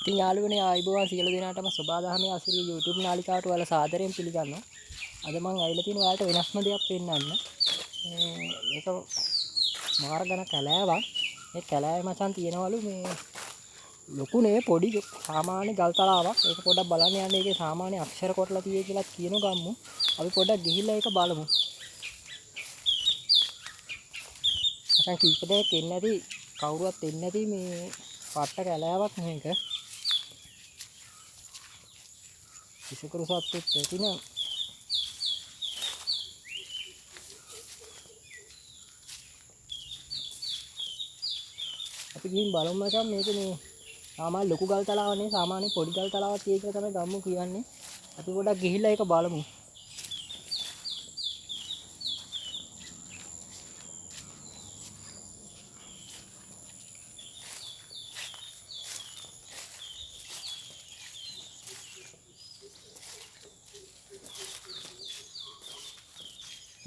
ඉතින් යාළුවනේ ආයිබෝවන් සියලු දෙනාටම සබාදහමේ අසිරිය YouTube නාලිකාවට ඔයාලා සාදරයෙන් පිළිගන්නවා. අද මම ඇවිල්ලා තියෙන ඔයාලට වෙනස්ම දෙයක් පෙන්වන්න. මේක මාර්ගන කැලෑවක්. මේ කැලෑවේ මචං තියෙනවලු මේ ලොකුනේ පොඩි සාමාන්‍ය ගල් තලාවක්. ඒක පොඩ්ඩක් බලන්න යන්න. ඒකේ සාමාන්‍ය අක්ෂර කොටලා තියෙයි කියලා කියන ගම්මු. අපි පොඩ්ඩක් ගිහිල්ලා ඒක බලමු. මචං කීප දෙනෙක් එන්නේ නැති කවුරුවත් එන්නේ නැති මේ පට්ට කැලෑවක් මේක. විසකුරු සත්තුත් ඇතිනම් අපි ගිහින් බලමු මචං මේක මේ සාමාන්‍ය ලොකු ගල් තලාවක් නෙවෙයි සාමාන්‍ය පොඩි ගල් තලාවක් තියෙයි කියලා තමයි ගම්මු කියන්නේ. අපි පොඩ්ඩක් ගිහිල්ලා ඒක බලමු.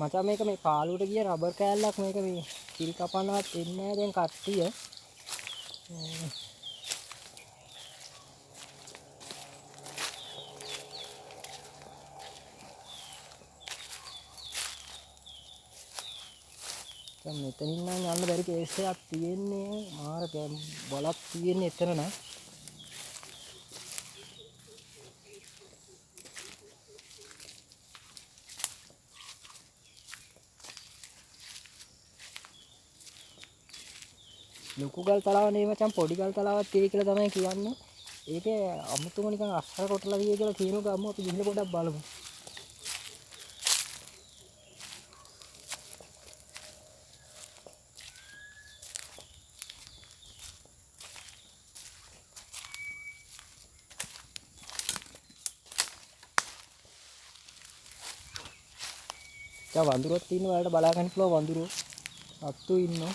මචං මේක මේ පාළුවට ගිය රබර් කෑල්ලක් මේක මේ කිරි කපන්නවත් එන්නේ නැහැ දැන් කට්ටිය. දැන් මෙතනින් නම් යන්න බැරි කේස් එකක් තියෙන්නේ මාර බලක් තියෙන්නේ එතන නම්. ලොකු ගල් තලාව නෙවෙයි මචං පොඩි ගල් තලාවක් තියෙයි කියලා තමයි කියන්නේ. ඒකේ අමුතුම නිකන් අස්සර කොටලා තියෙයි කියලා කියන ගම්ම අපි ගිහින් පොඩ්ඩක් බලමු. දැන් වඳුරොත් ඉන්නවා ඔයාලට බලා ගන්න පුළුවන් වඳුරෝ. අත්තු ඉන්නවා.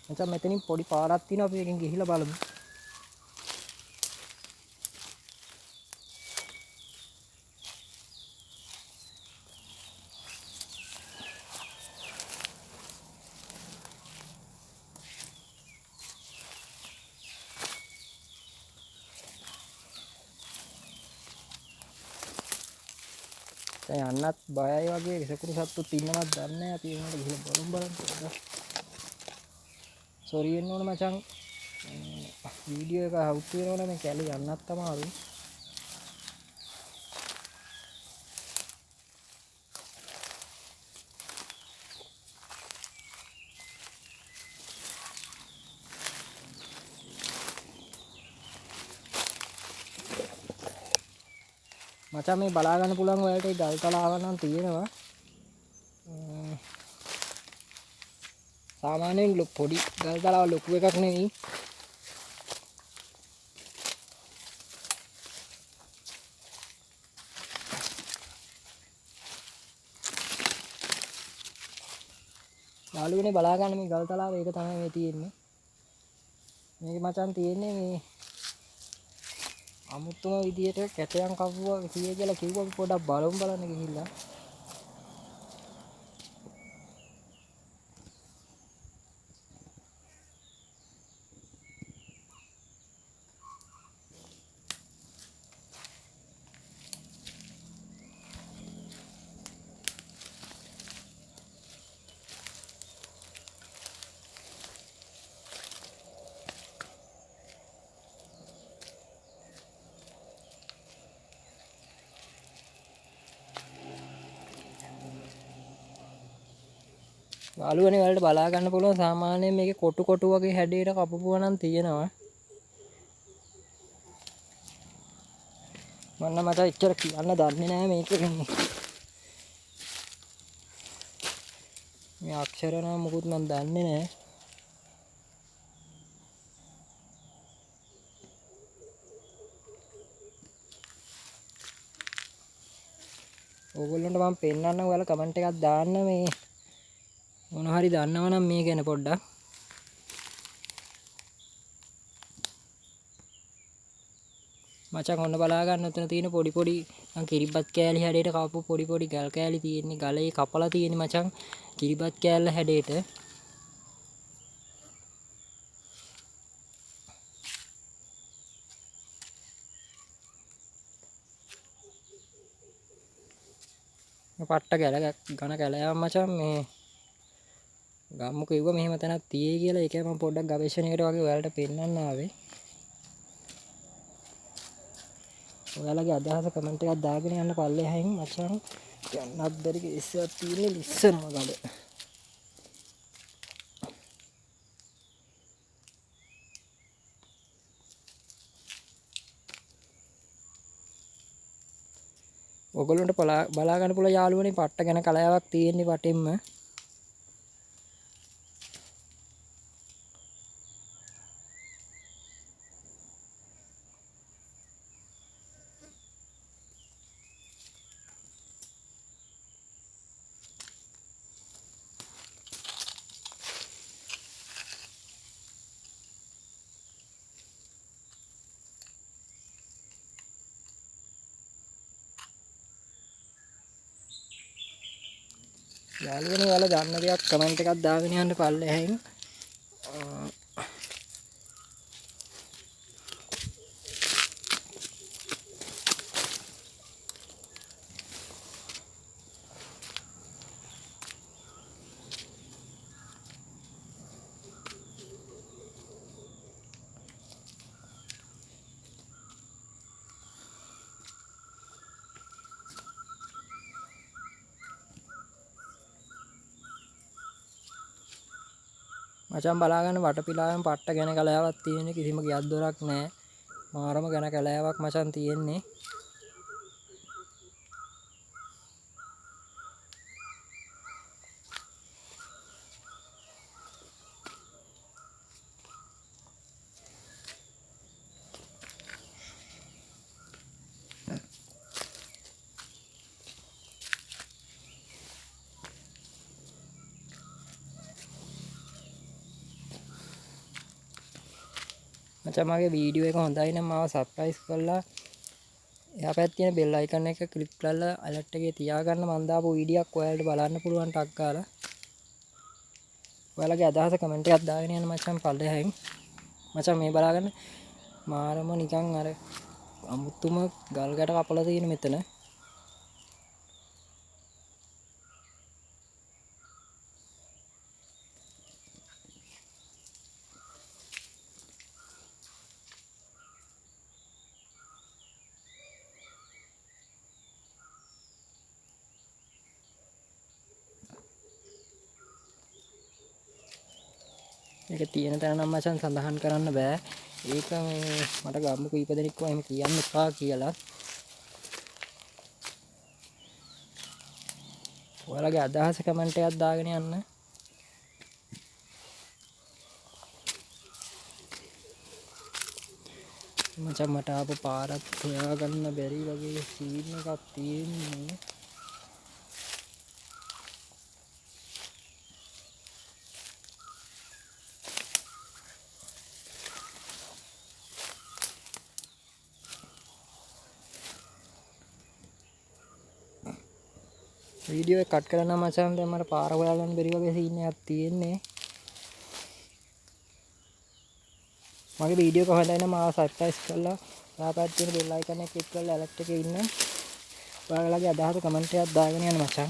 මචං මෙතනින් පොඩි පාරක් තියෙනවා අපි එකෙන් ගිහිල්ලා බලමු. දැන් යන්නත් බයයි වගේ විසකුරු සත්තුත් ඉන්නවත් දන්නේ නැහැ. අපි ඒකට ගිහිල්ලා බලමු. සෝරි වෙන්න ඕන මචං. වීඩියෝ එක අවුට් වෙනවනේ මේ කැලේ යන්නත් අමාරුයි. මචං මේ බලා ගන්න පුළුවන් ඔයාලට ඒ ගල් තලාව නම් තියෙනවා. සාමාන්‍යයෙන් පොඩි ගල් තලාව ලොකු එකක් නෙවෙයි. යාළුවනේ බලා ගන්න මේ ගල් තලාව ඒක තමයි මේ තියෙන්නේ. මේක මචං තියෙන්නේ මේ අමුතුම විදියට කැටයන් කපුවා කීය කියලා කිව්වා පොඩක් බලමු බලන්න ගිහිල්ලා. යාළුවනේ ඔයාලට බලා ගන්න පුළුවන් සාමාන්‍යයෙන් මේකේ කොටු කොටු වගේ හැඩයට කපපුවා නම් තියෙනවා. මන්න මට එච්චර කියන්න දන්නේ නැහැ මේක මේ අක්ෂර නම් මොකුත් මම දන්නේ නැහැ. ඕගොල්ලන්ට මම පෙන්නන්නම් ඔයාලා කමෙන්ට් එකක් දාන්න මේ මොන හරි දන්නවනම් මේ ගැන පොඩ්ඩක්. මචං ඔන්න බලා ගන්න උතන තියෙන පොඩි පොඩි කිරිබත් කෑලි හැඩයට කපපු පොඩි පොඩි ගල් කෑලි තියෙන්නේ. ගලේ කපලා තියෙන්නේ මචං කිරිබත් කෑල්ල හැඩයට. මේ පට්ට ඝන කැලෑවක් මචං. මේ ගම්මුකෝ කිව්වා මෙහෙම තැනක් තියෙයි කියලා. ඒකයි මම පොඩ්ඩක් ගවේෂණයකට වගේ ඔයාලට පෙන්නන්න ආවේ. ඔයාලගේ අදහස කමෙන්ට් එකක් දාගෙන යන්න පල්ලෙහායින් මචං. යන්නත් බැරි ඉස්සරහ තියෙන්නේ ලිස්සනවා ගල. ඔයගොල්ලන්ට බලා ගන්න පුළුවන් යාළුවනේ පට්ට ගැන කලාවක් තියෙන්නේ වටින්ම. යාළුවනේ ඔයාලා දන්න දෙයක් කමෙන්ට් එකක් දාගෙන යන්න පල්ලෙහායින්. මචං බලා ගන්න වටපිටාවෙන් පට්ට ගැන කලාවක් තියෙන්නේ. කිසිම ගියක් දොරක් නැහැ. මාරම ගැන කලාවක් මචං තියෙන්නේ. මචං මගේ වීඩියෝ එක හොඳයි නම් මාව සබ්ස්ක්‍රයිබ් කරලා එහා පැත්තේ තියෙන බෙල් අයිකන් එක ක්ලික් කරලා අලර්ට් එකේ තියාගන්න. මම දාපු වීඩියෝක් ඔයාලට බලන්න පුළුවන් ටක් ගාලා. ඔයාලගේ අදහස කමෙන්ට් එකක් දාගෙන යන්න මචං පල්ලෙහායින්. මචං මේ බලාගන්න මාරම නිකන් අර අමුතුම ගල් ගැට කපලා තියෙන මෙතන. මේක තියෙන තැන නම් මචං සඳහන් කරන්න බෑ. ඒක මේ මට ගම්මු කීප දෙනෙක් එහෙම කියන්න එපා කියලා. ඔයාලගේ අදහස කමෙන්ට් එකක් දාගෙන යන්න. මචං මට ආපු පාරක් හොයාගන්න බැරි වගේ සීන් එකක් තියෙන්නේ. වීඩියෝ එක කට් කරන්න මචං. දැන් මට පාර හොයාගන්න බැරි වගේ සීන් එකක් තියෙන්නේ. මගේ වීඩියෝ එක හොඳයි නම් මාව සබ්ස්ක්‍රයිබ් කරලා එහා පැත්තේ තියෙන බෙල් අයිකන් එක ක්ලික් කරලා අලර්ට් එකේ ඉන්න. ඔයාලගේ අදහස කමෙන්ට් එකක් දාගෙන යන්න මචං.